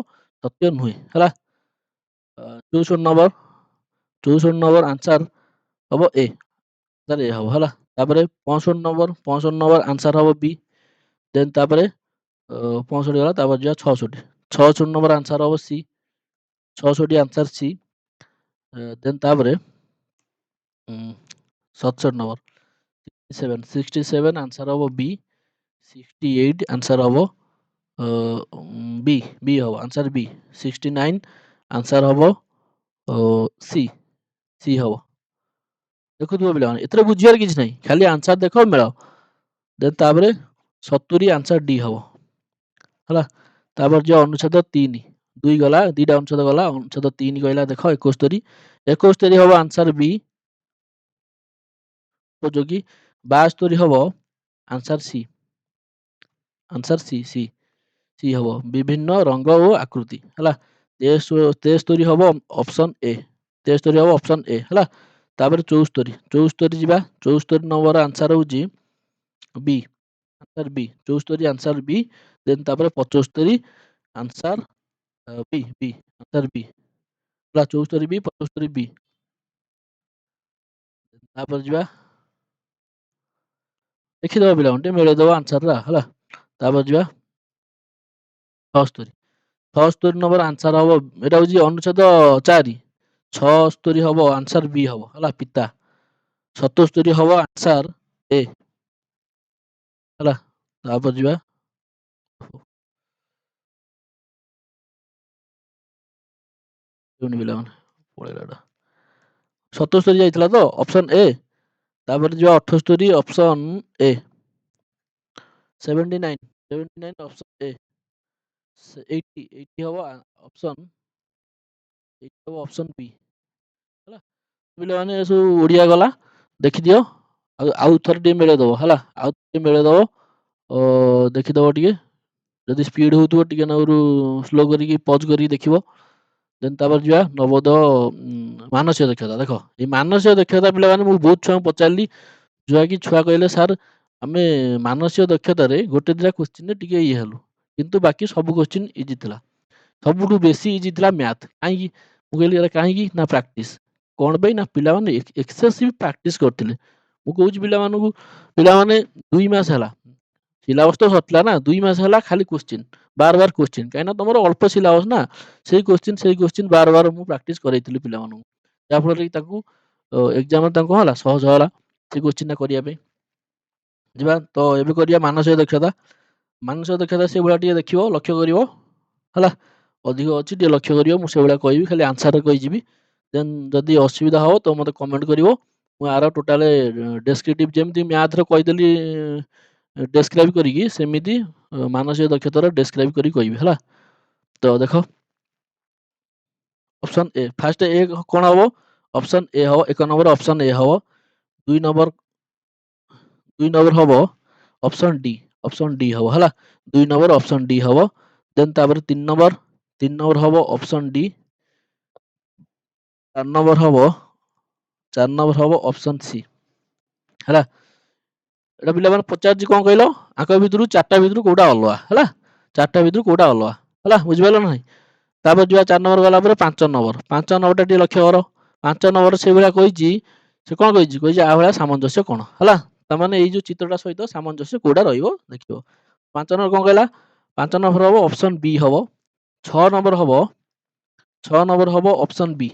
ସତ୍ୟ ନୁହେଁ ହେଲା। 64 ନମ୍ବର ଆନ୍ସର ହବ ଏ ତାର ଏ ହବ ହେଲା। ତାପରେ 65 ନମ୍ବର ଆନ୍ସର ହବ ବି ଦେନ୍ ତାପରେ 65 ଗଲା ତାପରେ ଯିବା 66 ନମ୍ବର ଆନ୍ସର ହବ ସି 66 ଆନ୍ସର ସି ଦେନ୍ ତାପରେ 67 ନମ୍ବର 67 ଆନ୍ସର ହବ ବି 68 ଆନ୍ସର ହବ ବି ହବ ଆନ୍ସର ବି 69 ଆନ୍ସର ହବ ସି ହବ। ଦେଖୁଥିବ ପିଲାମାନେ ଏଥିରେ ବୁଝିବାର କିଛି ନାହିଁ ଖାଲି ଆନ୍ସର ଦେଖ ମିଳାଅ ଦେନ୍ ତାପରେ 70 ଆନ୍ସର ଡି ହବ ହେଲା। ତାପରେ ଯିବା ଅନୁଚ୍ଛେଦ 3 2 ଗଲା 2ଟା ଅନୁଚ୍ଛେଦ ଗଲା ଅନୁଚ୍ଛେଦ 3 କହିଲା ଦେଖ 71 ହବ ଆନ୍ସର ବି ଉପଯୋଗୀ 72 ହବ ଆନ୍ସର ସି ହବ ବିଭିନ୍ନ ରଙ୍ଗ ଓ ଆକୃତି ହେଲା। 73 ହବ ଅପସନ ଏ ହେଲା। ତାପରେ 74 ଯିବା 74 ନମ୍ବର ଆନ୍ସର ହଉଛି ବି ଆନ୍ସର ବି 74 ଆନ୍ସର ବି ଦେନ୍ ତାପରେ 75 ଆନ୍ସର ବି ଆନ୍ସର ବି ହେଲା 74 ବି 75 ବି ତାପରେ ଯିବା ଦେଖିଦବା ପିଲାମାନେ ଟିକେ ମିଳେଇଦବା ଆନ୍ସର ହେଲା। ତାପରେ ଯିବା 76 ନମ୍ବର ଆନ୍ସର ହବ ଏଟା ହଉଛି ଅନୁଚ୍ଛେଦ 4 76 ହବ ଆନ୍ସର ବି ହବ ହେଲା ପିତା 77 ହବ ଆନ୍ସର ଏ ହେଲା। ତାପରେ ଯିବା ପିଲାମାନେ ପଳେଇଲା ଏଟା 77 ଯାଇଥିଲା ତ ଅପସନ ଏ ତାପରେ ଯିବା 78 ଅପସନ ଏ 79 ଅପସନ ଏ 80 ହବ ଅପସନ ବି ହେଲା। ପିଲାମାନେ ସବୁ ଓଡ଼ିଆ ଗଲା ଦେଖିଦିଅ ଆଉ ଥରେ ଟିକେ ମିଳେଇଦବ ହେଲା ଆଉ ଟିକେ ମିଳେଇଦବ ଦେଖିଦବ ଟିକେ ଯଦି ସ୍ପିଡ ହଉଥିବ ଟିକେ ନାଗୁରୁ ସ୍ଲୋ କରିକି ପଜ କରିକି ଦେଖିବ ଦେନ୍ ତାପରେ ଯିବା ନବୋଧ ମାନସିକ ଦକ୍ଷତା ଦେଖ ଏଇ ମାନସିକ ଦକ୍ଷତା ପିଲାମାନେ ମୁଁ ବହୁତ ଛୁଆଙ୍କୁ ପଚାରିଲି ଯାହାକି ଛୁଆ କହିଲେ ସାର୍ ଆମେ ମାନସିକ ଦକ୍ଷତାରେ ଗୋଟେ ଦିଟା କୋଶ୍ଚିନରେ ଟିକେ ଇଏ ହେଲୁ କିନ୍ତୁ ବାକି ସବୁ କୋଶ୍ଚିନ୍ ଇଜି ଥିଲା। ସବୁଠୁ ବେଶୀ ଇଜି ଥିଲା ମ୍ୟାଥ୍। କାହିଁକି? ମୁଁ କହିଲି ଏରା କାହିଁକି? ନା ପ୍ରାକ୍ଟିସ୍। କଣ ପାଇଁ? ନା ପିଲାମାନେ ଏକ୍ସେସିଭ୍ ପ୍ରାକ୍ଟିସ୍ କରିଥିଲେ। ମୁଁ କହୁଛି ପିଲାମାନଙ୍କୁ, ପିଲାମାନେ 2 ମାସ ହେଲା, ସିଲାବସ୍ ତ ସରିଥିଲା ନା, 2 ମାସ ହେଲା ଖାଲି କୋଶ୍ଚିନ୍, ବାର ବାର କୋଶ୍ଚିନ୍। କାହିଁକିନା ତମର ଅଳ୍ପ ସିଲାବସ୍ ନା, ସେଇ କୋଶ୍ଚିନ୍ ବାର ବାର ମୁଁ ପ୍ରାକ୍ଟିସ୍ କରେଇଥିଲି ପିଲାମାନଙ୍କୁ। ଯାହାଫଳରେ କି ତାଙ୍କୁ ଏକ୍ସାମରେ ତାଙ୍କୁ କଣ ହେଲା, ସହଜ ହେଲା ସେ କୋଶ୍ଚିନ୍‌ଟା କରିବା ପାଇଁ। ଯିବା ତ ଏବେ କରିବା ମାନସିକ ଦକ୍ଷତା। ମାନସିକ ଦକ୍ଷତା ସେଇଭଳିଆ ଟିକେ ଦେଖିବ, ଲକ୍ଷ୍ୟ କରିବ ହେଲା। ଅଧିକ ଅଛି ଟିକେ ଲକ୍ଷ୍ୟ କରିବ, ମୁଁ ସେଇଭଳିଆ କହିବି, ଖାଲି ଆନ୍ସରଟା କହିଯିବି। ଦେନ୍ ଯଦି ଅସୁବିଧା ହବ ତ ମତେ କମେଣ୍ଟ କରିବ। ମୁଁ ଆର ଟୋଟାଲେ ଡେସ୍କ୍ରିପ୍ଟିଭ୍ ଯେମିତି ମ୍ୟାଥ୍‌ର କହିଦେଲି ଡେସ୍କ୍ରାଇବ୍ କରିକି, ସେମିତି ମାନସିକ ଦକ୍ଷତାର ଡେସ୍କ୍ରାଇବ୍ କରିକି କହିବି ହେଲା। ତ ଦେଖ, ଅପସନ୍ ଏ, ଫାର୍ଷ୍ଟ ଏ କଣ ହବ? ଅପସନ୍ ଏ ହବ, 1 ନମ୍ବର ଅପସନ୍ ଏ ହବ। 2 ନମ୍ବର ହବ ଅପସନ୍ ଡି ହବ ହେଲା। 2 ନମ୍ବର ଅପସନ୍ ଡି ହବ। ଦେନ୍ ତାପରେ 3 ନମ୍ବର ହବ ଅପସନ୍ ଡି। 4 ନମ୍ବର ହବ ଅପସନ୍ ସି ହେଲା। ଏଟା ପିଲାମାନେ ପଚାରୁଛି କଣ କହିଲ, ଆଙ୍କ ଭିତରୁ 4ଟା ଭିତରୁ କୋଉଟା ଅଲଗା ହେଲା। 4ଟା ଭିତରୁ କୋଉଟା ଅଲଗା ହେଲା, ବୁଝିପାରିଲ ନା ନାହିଁ? ତାପରେ ଯିବା 4 ନମ୍ବର ଗଲା ପରେ 5 ନମ୍ବର। 5 ନମ୍ବରଟା ଟିକେ ଲକ୍ଷ୍ୟ କର। 5 ନମ୍ବର ସେଇଭଳିଆ କହିଛି, ସେ କଣ କହିଛି? କହିଛି ଆ ଭଳିଆ ସାମଞ୍ଜସ୍ୟ କଣ ହେଲା। ତାମାନେ ଏଇ ଯୋଉ ଚିତ୍ରଟା ସହିତ ସାମଞ୍ଜସ୍ୟ କୋଉଟା ରହିବ ଦେଖିବ। 5 ନମ୍ବର କଣ କହିଲା? 5 ନମ୍ବର ହବ ଅପସନ୍ ବି ହବ। 6 ନମ୍ବର ହବ ଅପସନ୍ ବି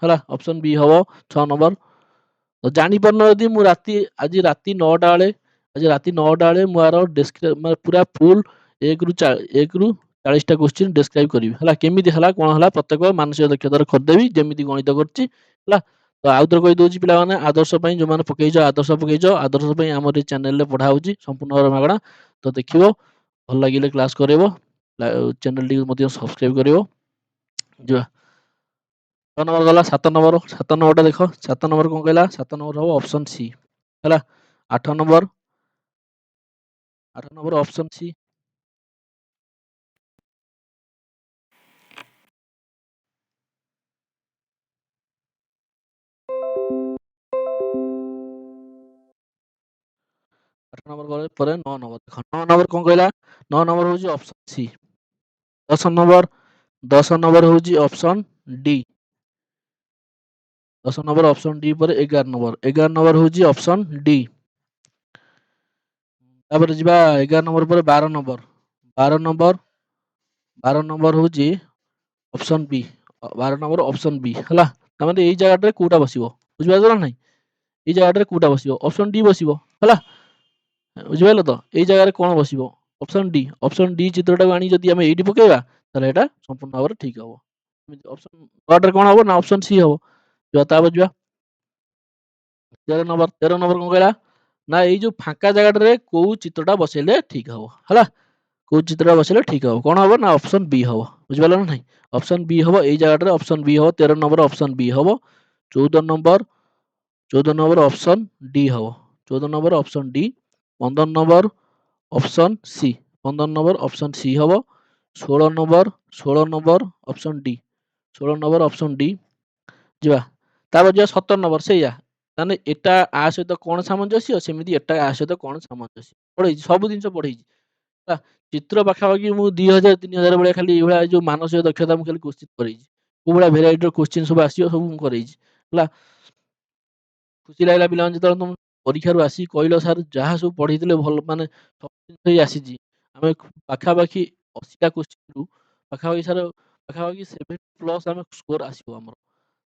ହେଲା। ଅପସନ୍ ବି ହବ 6 ନମ୍ବର। ତ ଜାଣିପାରୁନ ଯଦି, ମୁଁ ଆଜି ରାତି 9ଟା ବେଳେ ମୁଁ ଆର ମାନେ ପୁରା ଫୁଲ୍ 1ରୁ 40ଟା କୋଶ୍ଚିନ୍ ଡେସ୍କ୍ରାଇବ୍ କରିବି ହେଲା। କେମିତି ହେଲା, କଣ ହେଲା, ପ୍ରତ୍ୟେକ ମାନସିକ ଦକ୍ଷତାରେ କରିଦେବି, ଯେମିତି ଗଣିତ କରିଛି ହେଲା। ତ ଆଉଥରେ କହିଦଉଛି ପିଲାମାନେ, ଆଦର୍ଶ ପାଇଁ ଯୋଉମାନେ ପକେଇଛ, ଆଦର୍ଶ ପାଇଁ ଆମର ଏଇ ଚ୍ୟାନେଲରେ ପଢା ହଉଛି ସମ୍ପୂର୍ଣ୍ଣ ଭାବରେ ମାଗଣା। ତ ଦେଖିବ, ଭଲ ଲାଗିଲେ କ୍ଲାସ୍ କରେଇବ, ଚ୍ୟାନେଲଟିକୁ ମଧ୍ୟ ସବସ୍କ୍ରାଇବ୍ କରିବ। ଯିବା 6 ନମ୍ବର ଗଲା। 7 ନମ୍ବରଟା ଦେଖ। 7 ନମ୍ବର କଣ କହିଲା? 7 ନମ୍ବର ହବ ଅପସନ୍ ସି ହେଲା। 8 ନମ୍ବର ଅପସନ୍ ସି। 8 ନମ୍ବର ଗଲା ପରେ 9 ନମ୍ବର ଦେଖ। 9 ନମ୍ବର କଣ କହିଲା? 9 ନମ୍ବର ହଉଛି ଅପସନ୍ ସି। 10 ନମ୍ବର ହଉଛି option D. 10 number option D ପରେ 11 ନମ୍ବର ହଉଛି ଅପସନ୍ ଡି। ତାପରେ ଯିବା 11 ନମ୍ବର ପରେ 12 ନମ୍ବର। 12 ନମ୍ବର ହଉଛି option B. 12 number option B ହେଲା। ତାମାନେ ଏଇ ଜାଗାଟାରେ କୋଉଟା ବସିବ, ବୁଝିପାରୁଛ ନା ନାହିଁ? ଏଇ ଜାଗାଟାରେ କୋଉଟା ବସିବ? ଅପସନ୍ ଡି ବସିବ ହେଲା। ବୁଝିପାରିଲ ତ? ଏଇ ଜାଗାରେ କଣ ବସିବ? Option D. ଅପସନ୍ ଡି ଚିତ୍ରଟାକୁ ଆଣି ଯଦି ଆମେ ଏଇଠି ପକେଇବା, ତାହେଲେ ଏଟା ସମ୍ପୂର୍ଣ୍ଣ ଭାବରେ ଠିକ ହବ। ଅପସନ୍ ରେ କଣ ହବ? ନା ଅପସନ୍ ସି ହବ। ତାପରେ ଯିବା 13 ନମ୍ବର କଣ କହିଲା? ନା ଏଇ ଯୋଉ ଫାଙ୍କା ଜାଗାଟାରେ କୋଉ ଚିତ୍ରଟା ବସେଇଲେ ଠିକ ହବ ହେଲା। କୋଉ ଚିତ୍ରଟା ବସେଇଲେ ଠିକ ହବ, କଣ ହବ? ନା ଅପସନ୍ ବି ହବ। ବୁଝିପାରିଲ ନା ନାହିଁ? ଅପସନ୍ ବି ହବ। ଏଇ ଜାଗାଟାରେ ଅପସନ୍ ବି ହବ। 13 ନମ୍ବର ଅପସନ୍ ବି ହବ। 14 ନମ୍ବର ଅପସନ୍ ଡି ହବ। 14 number option D. 15 number option C. 15 number option C ହବ। 16 number option D. 16 number option D. ଯିବା ତାପରେ ଯିବା 17 ନମ୍ବର। ସେଇଆ, ତାହେଲେ ଏଟା ଆ ସହିତ କଣ ସାମଞ୍ଜସ୍ୟ, ସେମିତି ଏଟା ଆ ସହିତ କଣ ସାମଞ୍ଜସ୍ୟ ପଢେଇଛି, ସବୁ ଜିନିଷ ପଢେଇଛି ହେଲା। ଚିତ୍ର ପାଖାପାଖି ମୁଁ 2000 3000 ଭଳିଆ ଖାଲି ଏଇଭଳିଆ ଯୋଉ ମାନସିକ ଦକ୍ଷତା ମୁଁ ଖାଲି କୋଶ୍ଚିନ୍ କରେଇଛି। କୋଉ ଭଳିଆ ଭେରାଇଟିର କୋଶ୍ଚିନ୍ ସବୁ ଆସିବ ସବୁ ମୁଁ କରେଇଛି ହେଲା। ଖୁସି ଲାଗିଲା ପିଲାମାନେ ଯେତେବେଳେ ତମ ପରୀକ୍ଷାରୁ ଆସି କହିଲ, ସାର୍ ଯାହା ସବୁ ପଢେଇଥିଲେ ଭଲ, ମାନେ ସବୁ ଜିନିଷ ହିଁ ଆସିଛି। ଆମେ ପାଖାପାଖି 80ଟା କୋଶ୍ଚିନ୍‌ରୁ ପାଖାପାଖି 70+ ଆମେ ସ୍କୋର ଆସିବ ଆମର।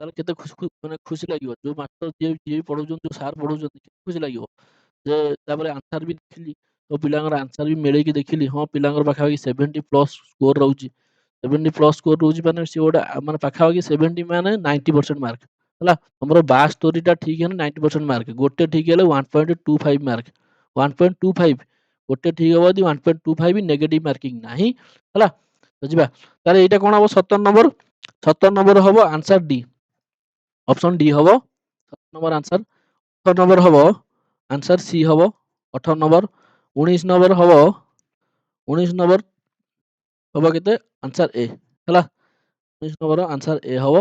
ତାହେଲେ କେତେ ମାନେ ଖୁସି ଲାଗିବ। ଯୋଉ ମାଷ୍ଟର ଯିଏ ଯିଏ ବି ପଢଉଛନ୍ତି, ଯୋଉ ସାର୍ ପଢଉଛନ୍ତି, କେତେ ଖୁସି ଲାଗିବ। ଯେ ତାପରେ ଆନ୍ସର ବି ଦେଖିଲି, ତ ପିଲାଙ୍କର ଆନ୍ସର ବି ମିଳେଇକି ଦେଖିଲି, ହଁ ପିଲାଙ୍କର ପାଖାପାଖି 70+ ସ୍କୋର ରହୁଛି। 70+ ସ୍କୋର ରହୁଛି ମାନେ ସିଏ ଗୋଟେ ମାନେ ପାଖାପାଖି 70 ମାନେ 90% ମାର୍କ ହେଲା। ତମର 72ଟା ଠିକ ହେଲେ 90% ମାର୍କ, ଗୋଟେ ଠିକ ହେଲେ 1.25 ମାର୍କ। 1.25 ଗୋଟେ ଠିକ ହବ ଯଦି 1.25 ନେଗେଟିଭ ମାର୍କିଂ ନାହିଁ ହେଲା। ତ ଯିବା, ତାହେଲେ ଏଇଟା କଣ ହବ? 17 ନମ୍ବର। 17 ନମ୍ବର ହବ ଆନ୍ସର ଡି। ଅପସନ୍ ଡି ହବ 17 ନମ୍ବର ଆନ୍ସର। 18 ନମ୍ବର ହବ ଆନ୍ସର ସି ହବ 18 ନମ୍ବର। 19 ନମ୍ବର ହବ କେତେ? ଆନ୍ସର ଏ ହେଲା। 19 ନମ୍ବର ଆନ୍ସର ଏ ହବ।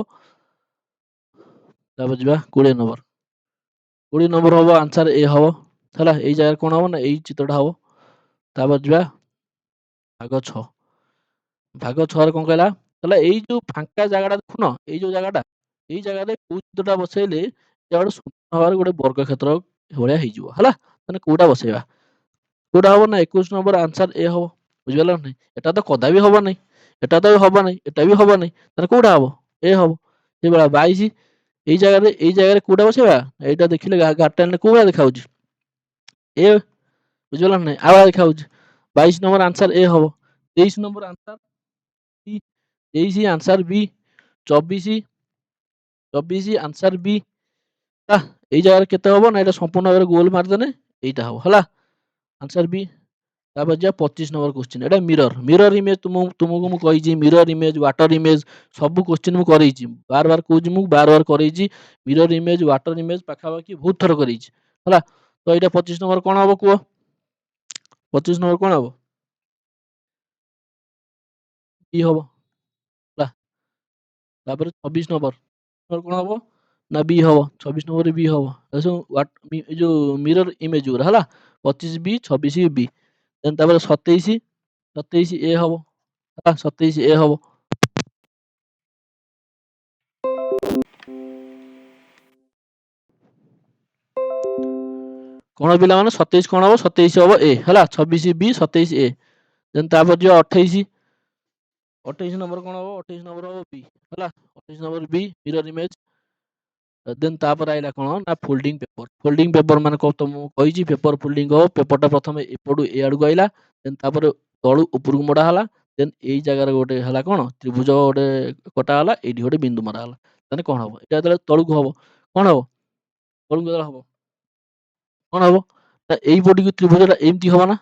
ତାପରେ ଯିବା 20 ନମ୍ବର। 20 ନମ୍ବର ହବ ଆନ୍ସର ଏ ହବ ହେଲା। ଏଇ ଜାଗାରେ କଣ ହବ? ନା ଏଇ ଚିତ୍ରଟା ହବ। ତାପରେ ଯିବା ଭାଗ 6। ଭାଗ 6 ରେ କଣ କହିଲା? କହିଲା ଏଇ ଯୋଉ ଫାଙ୍କା ଜାଗାଟା ଦେଖୁନ, ଏଇ ଯୋଉ ଜାଗାଟା, ଏଇ ଜାଗାରେ କୋଉ ଚିତ୍ରଟା ବସେଇଲେ ଏଇଟା ଗୋଟେ ଶୂନ୍ୟ ଭାବରେ ଗୋଟେ ବର୍ଗକ୍ଷେତ୍ର ଭଳିଆ ହେଇଯିବ ହେଲା। ମାନେ କୋଉଟା ବସେଇବା? କୋଉଟା ହବ ନା 21 ନମ୍ବର ଆନ୍ସର ଏ ହବ। ବୁଝିପାରିଲ ନା ନାଇଁ? ଏଟା ତ କଦାପି ହବ ନାହିଁ। ଏଟା ତ ହବ ନାହିଁ, ଏଟା ବି ହବ ନାହିଁ। ତାହେଲେ କୋଉଟା ହବ? ଏ ହବ। ସେଇଭଳିଆ 22 ଏଇ ଜାଗାରେ କୋଉଟା ବସେଇବା? ଏଇଟା ଦେଖିଲେ ଗାରଟା ଆଣିଲେ କୋଉ ଭଳିଆ ଦେଖାଯାଉଛି? ଏ। ବୁଝିପାରିଲ ନା ନାଇଁ? ଆଉ ଦେଖାଯାଉଛି। 22 ନମ୍ବର ଆନ୍ସର ଏ ହବ। 23 ନମ୍ବର ଆନ୍ସର ବି। 23 ଆନ୍ସର ବି। 24 ଆନ୍ସର ବି। ହେଲା। ଏଇ ଜାଗାରେ କେତେ ହବ ନା ଏଇଟା ସମ୍ପୂର୍ଣ୍ଣ ଭାବରେ ଗୋଲ ମାରିଦେଲେ ଏଇଟା ହବ ହେଲା। ଆନ୍ସର ବି। ତାପରେ ଯିବା 25 ନମ୍ବର କ୍ୱେଶ୍ଚିନ୍। ଏଟା ମିରର। ମିରର ଇମେଜ ତୁମକୁ ମୁଁ କହିଛି ମିରର ଇମେଜ, ୱାଟର ଇମେଜ ସବୁ କ୍ୱେଶ୍ଚିନ୍ ମୁଁ କରେଇଛି। ବାର ବାର କହୁଛି ମୁଁ ବାର ବାର କରେଇଛି। ମିରର ଇମେଜ, ୱାଟର ଇମେଜ ପାଖାପାଖି ବହୁତ ଥର କରେଇଛି ହେଲା। ତ ଏଇଟା 25 ନମ୍ବର କଣ ହବ କୁହ? 25 ନମ୍ବର କଣ ହବ? ବି ହବ ହେଲା। ତାପରେ 26 ନମ୍ବର କଣ ହବ ନା ବି ହବ। 26 ନମ୍ବରରେ ବି ହବ। ଏ ଯୋଉ ମିରର ଇମେଜ ଗୁରା ହେଲା। 25 ବି, 26 ବି। ଦେନ୍ ତାପରେ 27 ଏ ହବ ହେଲା। 27 ଏ ହବ। କଣ ପିଲାମାନେ 27 କଣ ହବ? 27 ହବ ଏ ହେଲା। 26 ବି, 27 ଏ। ଦେନ୍ ତାପରେ ଯିବା 28। 28 ନମ୍ବର କଣ ହବ? 28 ନମ୍ବର ହବ ବି ହେଲା। 28 ନମ୍ବର ବି ମିରର ଇମେଜ। ଦେନ୍ ତାପରେ ଆଇଲା କଣ ନା ଫୋଲ୍ଡିଂ ପେପର। ଫୋଲ୍ଡିଂ ପେପର ମାନେ କଣ ତମକୁ କହିଛି ପେପର ଫୋଲ୍ଡିଂ ହବ। ପେପରଟା ପ୍ରଥମେ ଏପଟୁ ଏ ଆଡକୁ ଆଇଲା। ଦେନ୍ ତାପରେ ତଳୁ ଉପରକୁ ମୋଡା ହେଲା। ଦେନ୍ ଏଇ ଜାଗାରେ ଗୋଟେ ହେଲା କଣ ତ୍ରିଭୁଜ ଗୋଟେ କଟା ହେଲା। ଏଇଠି ଗୋଟେ ବିନ୍ଦୁ ମରା ହେଲା। ତାହେଲେ କଣ ହବ? ଏଟା ଯେତେବେଳେ ତଳକୁ ହବ କଣ ହବ? ତଳକୁ ଯେତେବେଳେ ହବ କଣ ହବ? ନା ଏଇପଟିକୁ ତ୍ରିଭୁଜଟା ଏମିତି ହବ ନା?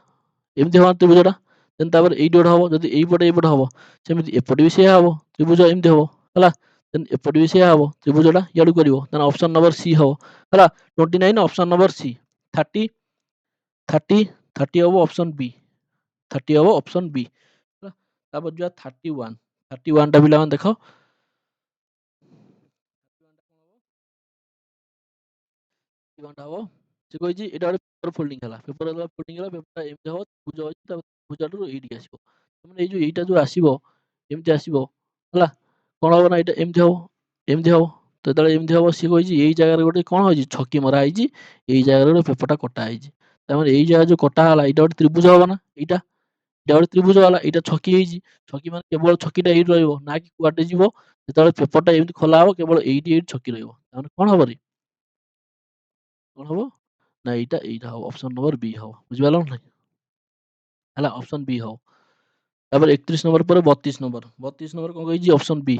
ଏମିତି ହବ ନା ତ୍ରିଭୁଜଟା? ଦେନ୍ ତାପରେ ଏଇଠି ଗୋଟେ ହବ। ଯଦି ଏଇପଟେ ହବ ସେମିତି ଏପଟେ ବି ସେଇଆ ହବ। ତ୍ରିଭୁଜ ଏମିତି ହବ ହେଲା। ଦେନ୍ ଏପଟେ ବି ସେଇଆ ହବ। ତ୍ରିଭୁଜଟା ଇଆଡକୁ କରିବ। ତାହେଲେ ଅପସନ ନମ୍ବର ସି ହବ ହେଲା। 29 ଅପସନ ନମ୍ବର ସି। 30 30 ହବ ଅପସନ ବି। 30 ହବ ଅପସନ ବି ହେଲା। ତାପରେ ଯିବା 31। 31 ଟା ପିଲାମାନେ ଦେଖ। 31 ଟା ହବ। ସେ କହିଛି ଏଇଟା ଗୋଟେ ପେପର ଫୋଲ୍ଡିଂ ହେଲା। ପେପର ଫୋଲ୍ଡିଂ ହେଲା। ପେପରଟା ଏମିତି ହବ। ତ୍ରିଭୁଜ ଅଛି। ତାପରେ ତ୍ରିଭୁଜଠାରୁ ଏଇଠିକି ଆସିବ। ମାନେ ଏଇଟା ଯୋଉ ଆସିବ ଏମିତି ଆସିବ ହେଲା। କଣ ହବ ନା ଏଇଟା ଏମିତି ହବ। ଏମିତି ହବ। ତ ଯେତେବେଳେ ଏମିତି ହବ ସିଏ କହିଛି ଏଇ ଜାଗାରେ ଗୋଟେ କଣ ହେଇଛି ଛକି ମରା ହେଇଛି। ଏଇ ଜାଗାରେ ଗୋଟେ ପେପରଟା କଟା ହେଇଛି। ତାପରେ ଏଇ ଜାଗା ଯୋଉ କଟା ହେଲା ଏଇଟା ଗୋଟେ ତ୍ରିଭୁଜ ହବ ନା? ଏଇଟା ଗୋଟେ ତ୍ରିଭୁଜ ହେଲା। ଏଇଟା ଛକି ହେଇଛି। ଛକି ମାନେ କେବଳ ଛକିଟା ଏଇଠି ରହିବ ନା କି କୁଆଡେ ଯିବ। ଯେତେବେଳେ ପେପରଟା ଏମିତି ଖୋଲା ହବ କେବଳ ଏଇଠି ଛକି ରହିବ। ତାମାନେ କଣ ହବ ରେ? କଣ ହବ? ନା ଏଇଟା ହବ। ଅପସନ ନମ୍ବର ବି ହବ। ବୁଝିପାରିଲ ନା? ହେଲା ଅପସନ ବି ହବ। ତାପରେ 31 ନମ୍ବର ପରେ 32 ନମ୍ବର। 32 ନମ୍ବର କଣ କହିଛି? ଅପସନ ବି।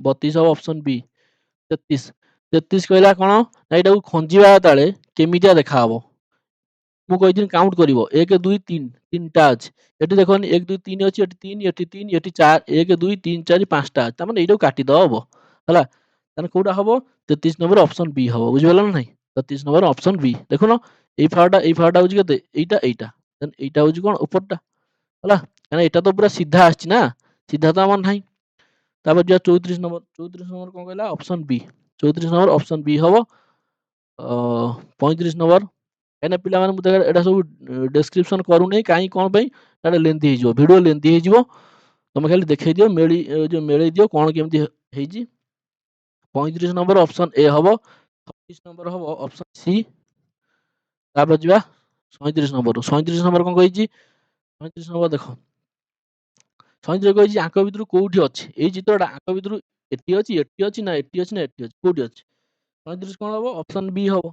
32 ହବ ଅପସନ ବି। 33 କହିଲା କଣ ନା ଏଇଟାକୁ ଖଞ୍ଜିବା ଯେତେବେଳେ କେମିତିଆ ଦେଖାହବ? ମୁଁ କହିଥିଲି କାଉଣ୍ଟ କରିବ 1 2 3 ତିନିଟା ଅଛି। ଏଠି ଦେଖନି 1 2 3 ଅଛି। ଏଠି 3 ଏଠି 3 ଏଠି 4 1 2 3 4 5ଟା ଅଛି। ତାମାନେ ଏଇଟାକୁ କାଟିଦବ ହବ ହେଲା। ତାହେଲେ କୋଉଟା ହବ? 33 ନମ୍ବର ଅପସନ ବି ହବ। ବୁଝିପାରିଲ ନା ନାଇଁ? 33 ନମ୍ବର ଅପସନ ବି। ଦେଖୁନ ଏଇ ଫାଳଟା ହଉଛି କେତେ? ଏଇଟା। ଦେନ୍ ଏଇଟା ହଉଛି କଣ ଉପରଟା ହେଲା। କାରଣ ଏଇଟା ତ ପୁରା ସିଧା ଆସିଛି ନା। ସିଧା ତ ଆମର ନାହିଁ। ତାପରେ ଯିବା 34 ନମ୍ବର। 34 ନମ୍ବର କଣ କହିଲା? ଅପସନ ବି। 34 ନମ୍ବର ଅପସନ ବି ହବ। 35 ନମ୍ବର କାହିଁକିନା ପିଲାମାନେ ମୁଁ ଏଟା ସବୁ ଡେସ୍କ୍ରିପସନ କରୁନି। କାହିଁ କଣ ପାଇଁ? ଏଟା ଲେନ୍ଥି ହେଇଯିବ। ଭିଡ଼ିଓ ଲେନ୍ଥି ହେଇଯିବ। ତମେ ଖାଲି ଦେଖେଇ ଦିଅ ମେଳେଇ ଦିଅ କଣ କେମିତି ହେଇଛି। 35 ନମ୍ବର ଅପସନ ଏ ହବ। 36 ନମ୍ବର ହବ ଅପସନ ସି। ତାପରେ ଯିବା 37 ନମ୍ବର। 37 ନମ୍ବର କଣ କହିଛି? 37 ନମ୍ବର ଦେଖ। 37 କହିଛି ଆଙ୍କ ଭିତରୁ କୋଉଠି ଅଛି? ଏଇ ଚିତ୍ରଟା ଆଙ୍କ ଭିତରୁ ଏଠି ଅଛି, ଏଠି ଅଛି ନା ଏଠି ଅଛି ନା ଏଠି ଅଛି? କୋଉଠି ଅଛି? 37 କଣ ହବ? ଅପସନ ବି ହବ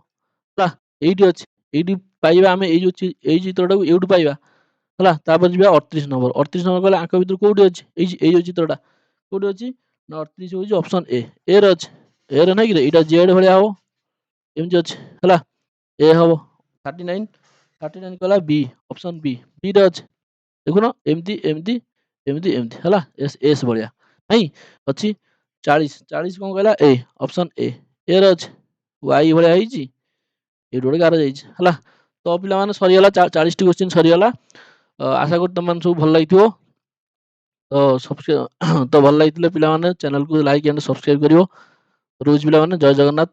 ହେଲା। ଏଇଠି ଅଛି। ଏଇଠି ପାଇବା ଆମେ ଏଇ ଚିତ୍ରଟାକୁ ଏଇଠୁ ପାଇବା ହେଲା। ତାପରେ ଯିବା 38 ନମ୍ବର। 38 ନମ୍ବର କହିଲେ ଆଙ୍କ ଭିତରୁ କୋଉଠି ଅଛି? ଏଇ ଯୋଉ ଚିତ୍ରଟା କୋଉଠି ଅଛି ନା 38 ହଉଛି ଅପସନ ଏ। ଏ ରେ ଅଛି। ଏ ରେ ନାଇଁ କି ଏଇଟା ଜେଡ୍ ଭଳିଆ ହବ। ଏମିତି ଅଛି ହେଲା। ଏ ହବ। 39 କହିଲା ବି। ଅପସନ ବି। ବି ରେ ଅଛି। ଦେଖୁନ ଏମିତି ହେଲା। ଏସ୍ ଭଳିଆ ନାଇଁ ଅଛି। 40 କଣ କହିଲା? ଏ। ଅପସନ ଏ। ଏ ରେ ଅଛି। ୱାଇ ଭଳିଆ ହେଇଛି। ଏଇଠି ଗୋଟେ ଗାର ଯାଇଛି ହେଲା। ତ ପିଲାମାନେ ସରିଗଲା 40ଟି କ୍ୱେଶ୍ଚିନ୍ ସରିଗଲା। ଆଶା କରୁଛି ତମମାନେ ସବୁ ଭଲ ଲାଗିଥିବ। ତ ଭଲ ଲାଗିଥିଲେ ପିଲାମାନେ ଚ୍ୟାନେଲକୁ ଲାଇକ୍ ଆଣ୍ଡ ସବସ୍କ୍ରାଇବ କରିବ। ରହୁଛି ପିଲାମାନେ। ଜୟ ଜଗନ୍ନାଥ।